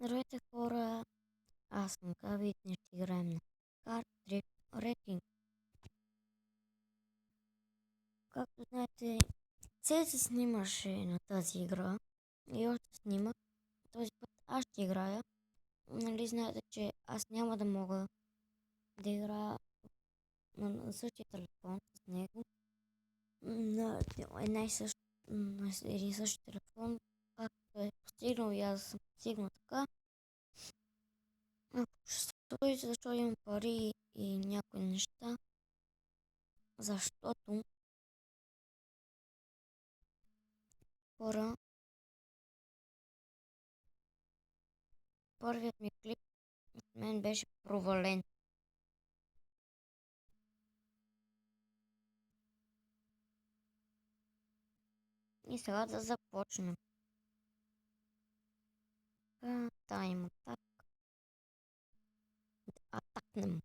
Здравейте хора, аз съм Габи и днес ще играем на Car Drift Racing. Както знаете, се снимаше на тази игра и още снима. Този път аз ще играя. Нали знаете, че аз няма да мога да играя на същия телефон с него. На един същи телефон, както е постигнал и аз съм постигнал така. Ако ще стоите, защо имам пари и някои неща, защото хора, първият ми клип от мен беше провален. И сега да започнем. Тайм атак. Да атакнем.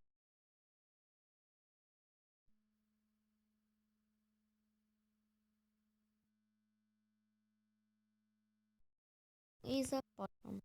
И започвам.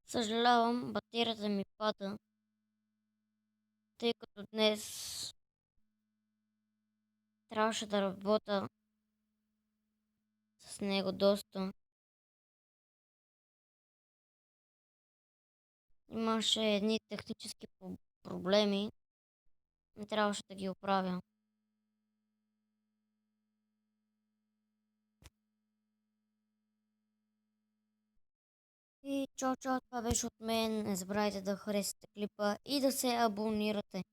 Съжалявам, батерията ми пада, тъй като днес трябваше да работя с него доста. Имаше едни технически проблеми и трябваше да ги оправя. И чао, чао, това беше от мен. Не забравяйте да харесате клипа и да се абонирате.